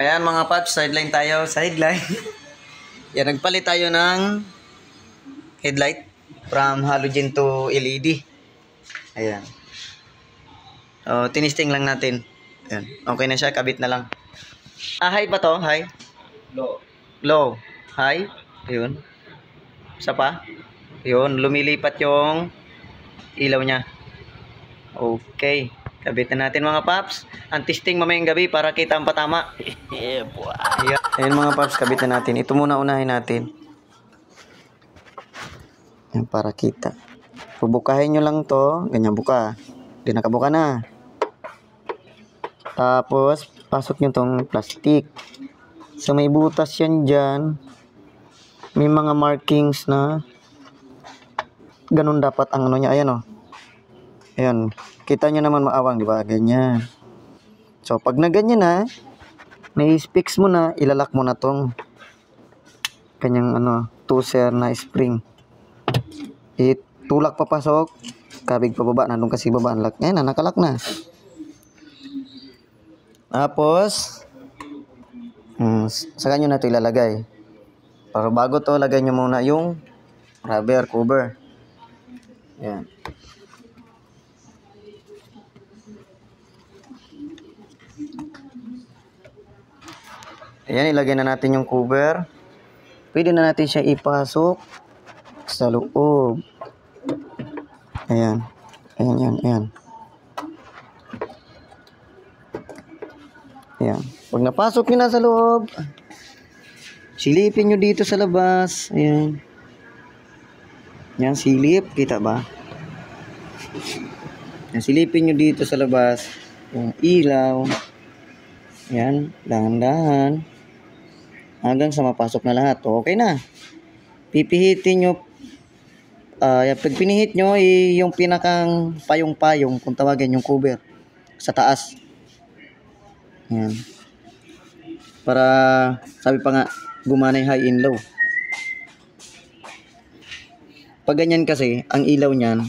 Ayan mga paps, sideline tayo. Sideline. Yan, nagpalit tayo ng headlight from halogen to LED. Ayan. So, tinisting lang natin. Ayan. Okay na siya, kabit na lang. High ba to? High? Low. Low. High? Ayun. Isa pa? Ayun, lumilipat yung ilaw niya. Okay. Kabit na natin mga paps. Ang testing mamayang gabi para kita ang patama. Yeah, boy. Ayan mga paps, kabit na natin. Ito muna unahin natin. Ayan, para kita. Bubukahin nyo lang to. Ganyan buka. Hindi nakabuka na. Tapos, pasok nyo tong plastic. So, may butas yan dyan. May mga markings na ganun dapat ang ano niya. Ayan o. Ayan. Kita nyo naman maawang, di ba? Ganyan. So, pag na ganyan na, na-fix mo na, ilalak mo na tong kanyang ano, tuser na spring. Itulak papasok, kabig pababa, nandun kasi baba ang lock. Ayan na, nakalak na. Tapos, saka nyo na ito ilalagay. Pero bago to, lagay nyo muna yung rubber cover. Ayan. Ayan, ilagay na natin yung cover. Pwede na natin siya ipasok sa loob. Ayan. Ayan, ayan, ayan. Ayan. Pag napasok nyo na sa loob, silipin nyo dito sa labas. Ayan. Ayan, silip. Kita ba? Ayan, silipin nyo dito sa labas. Yung ilaw. Ayan, dahan-dahan. Hanggang sa mapasok na lahat. Okay na. Pipihitin nyo. Pag pinihit nyo, yung pinakang payong-payong, kung tawagin yung cover, sa taas. Ayan. Para, sabi pa nga, gumana yung high and low. Pag ganyan kasi, ang ilaw niyan,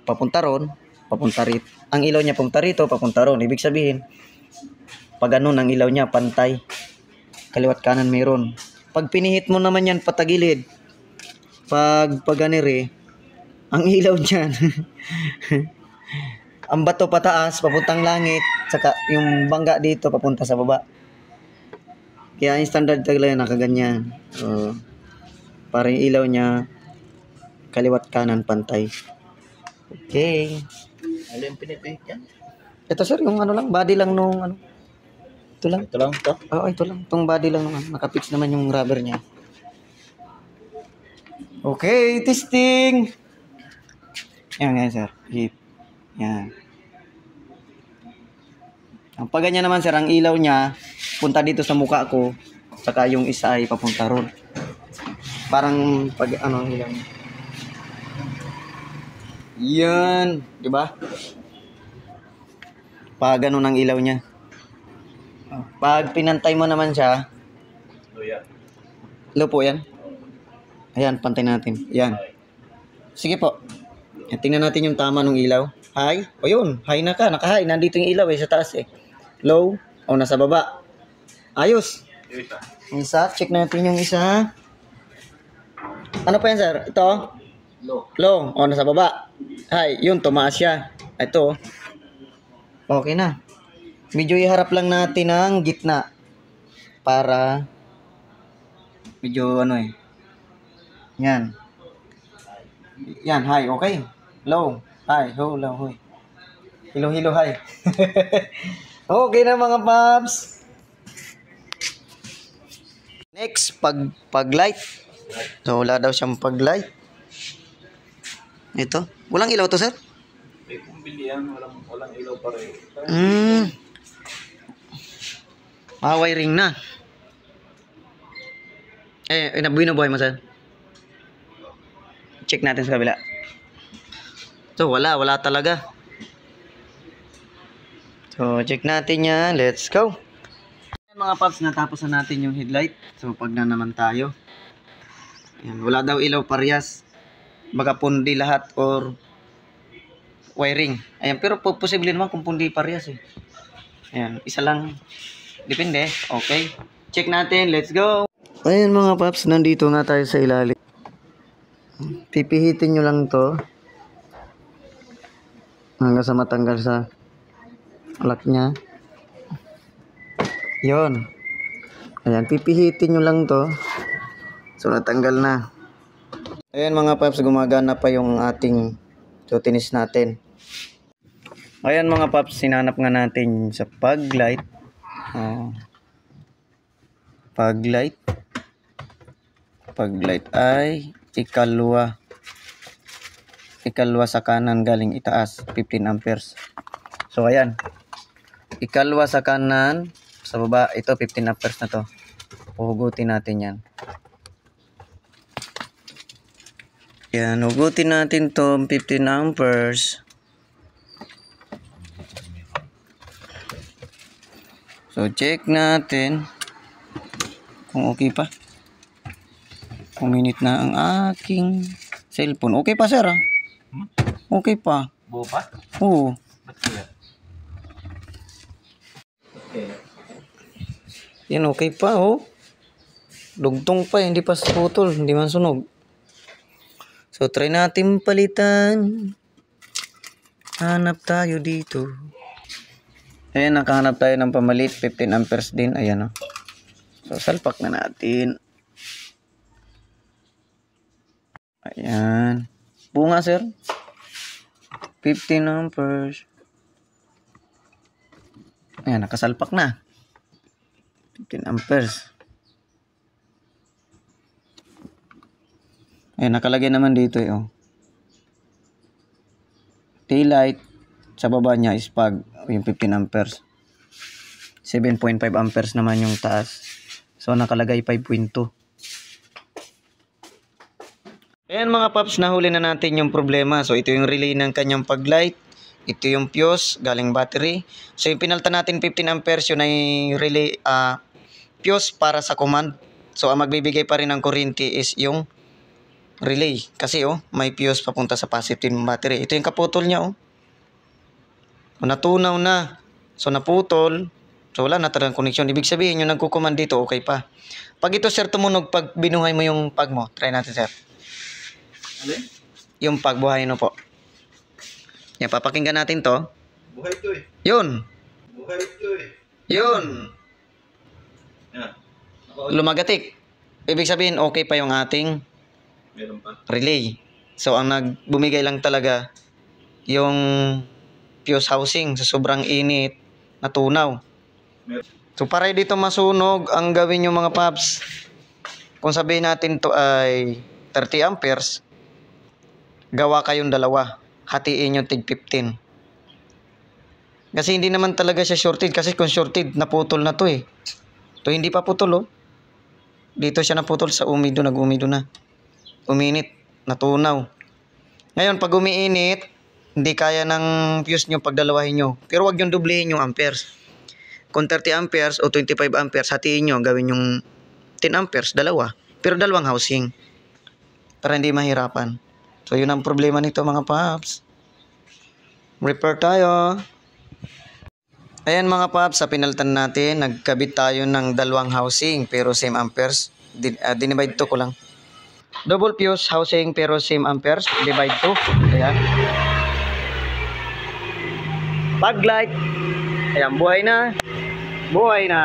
papunta ron, papunta rito. Ang ilaw niya papunta rito, papunta ron. Ibig sabihin, pag ganun, ang ilaw niya, pantay. Kaliwat kanan meron. Pag pinihit mo naman yan patagilid, pag ganire, ang ilaw niyan, ang bato pataas, papuntang langit, saka yung bangga dito, papunta sa baba. Kaya yung standard talaga nakaganyan. Para yung ilaw niya, kaliwat kanan, pantay. Okay. Ano yung pinipihit yan? Ito sir, yung ano lang, body lang nung ano. Ito lang. Ito lang to? Oo, ito lang. Itong body lang naman. Nakapix naman yung rubber niya. Okay, testing! Yan, yan, sir. Hit. Yan. Ang pag ganyan naman, sir, ang ilaw niya, punta dito sa mukha ko, saka yung isa ay papunta ron. Parang, pag ano, ang ilaw niya. Yan. Diba? Pag ganun ang ilaw niya. Pag pinantay mo naman siya, low po yan. Ayan, pantay natin. Yan. Sige po. Tingnan natin yung tama ng ilaw. High. O yun, high na ka. Naka-high. Nandito yung ilaw sa taas eh. Low. O nasa baba. Ayos. Isa. Check natin yung isa. Ano pa yan sir? Ito? Low. Low. O nasa baba. High. Yun, tumaas siya. Ito. Okay na. Medyo iharap lang natin ang gitna para medyo ano eh. Yan. Yan, high, okay. Low, high, low, high. Hilo, high. Okay na mga paps. Next, pag light. So, wala daw siyang pag light. Ito. Walang ilaw to, sir? May kumbili yan, walang ilaw pa rin. Wiring na. Binubuhay mo sir. Check natin sa kabila. So wala talaga. So check natin yan. Let's go. Mga paps, natapos na natin yung headlight. So pag na naman tayo. Ayan, wala daw ilaw parehas. Baka pundi lahat or wiring. Ayan, pero posible naman kung pundi parehas eh. Ayan, isa lang. Depende. Okay. Check natin. Let's go. Ayan mga paps, nandito nga tayo sa ilalim. Pipihitin nyo lang to hanggang sa matanggal sa lock nya. Yon. Ayan, pipihitin nyo lang to. So, natanggal na. Ayan mga paps, gumagana pa yung ating tinis natin. Ayan mga paps, sinanap nga natin sa fog light. Fog light. Fog light ay ikalwa sa kanan galing itaas, 15 amperes. So ayan. Ikalwa sa kanan, sa baba, ito 15 amperes na to. Huhugutin natin yan. Yan, hugutin natin to 15 amperes. So, check natin kung okay pa. Kuminit na ang aking cellphone. Okay pa, sir, ah? Okay pa. Buo pa? Oo. Ba't kaya? Okay. Yan, okay pa, oh. Lugtong pa, hindi pa putol, hindi man sunog. So, try natin palitan. Hanap tayo dito. Ayan, nakahanap tayo ng pamalit. 15 amperes din. Ayan, oh. So, salpak na natin. Ayan. Bunga, sir. 15 amperes. Ayan, nakasalpak na. 15 amperes. Ayan, nakalagay naman dito, oh. Taillight. Sa baba niya is fog, yung 15 amperes. 7.5 amperes naman yung taas. So, nakalagay 5.2. Ayan mga paps, nahuli na natin yung problema. So, ito yung relay ng kanyang fog light. Ito yung fuse, galing battery. So, yung pinalta natin 15 amperes, yun ay relay, fuse para sa command. So, ang magbibigay pa rin ng kuryente is yung relay. Kasi, oh, may fuse papunta sa positive battery. Ito yung kaputol niya, oh. Natunaw na. So, naputol. So, wala na talagang connection. Ibig sabihin, yung nagkukuman dito, okay pa. Pag ito, sir, tumunog, pag binuhay mo yung pag mo, try natin, sir. Alin? Yung pagbuhay no po. Yan, papakinggan natin to. Buhay ito eh. Yun. Buhay ito eh. Yun. Yan. Lumagatik. Ibig sabihin, okay pa yung ating Meron pa. relay. So, ang bumigay lang talaga yung fuse housing sa sobrang init, natunaw. So, para dito masunog, ang gawin nyo mga paps, kung sabihin natin to ay 30 amperes, gawa kayong dalawa. Hatiin yung tig 15. Kasi hindi naman talaga siya shorted. Kasi kung shorted, naputol na to eh. To hindi pa putol, oh. Dito siya naputol sa umido, nag-umido na. Uminit, natunaw. Ngayon, pag umiinit, hindi kaya ng fuse nyo pagdalawahin nyo. Pero wag yung doblehin yung amperes. Kung 30 amperes o 25 amperes, hatiin nyo, gawin yung 10 amperes, dalawa. Pero dalawang housing. Para hindi mahirapan. So, yun ang problema nito mga paps. Repair tayo. Ayan mga paps, sa pinaltan natin, nagkabit tayo ng dalawang housing pero same amperes. Dinivide to ko lang. Double fuse housing pero same amperes. Divide to. Ayan. Fog light. Ayan, buhay na. Buhay na.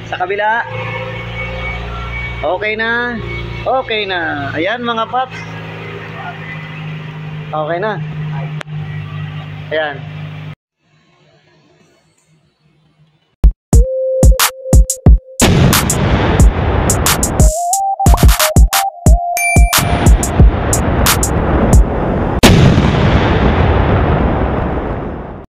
Sa kabila. Okay na. Okay na. Ayan mga paps. Okay na. Ayan.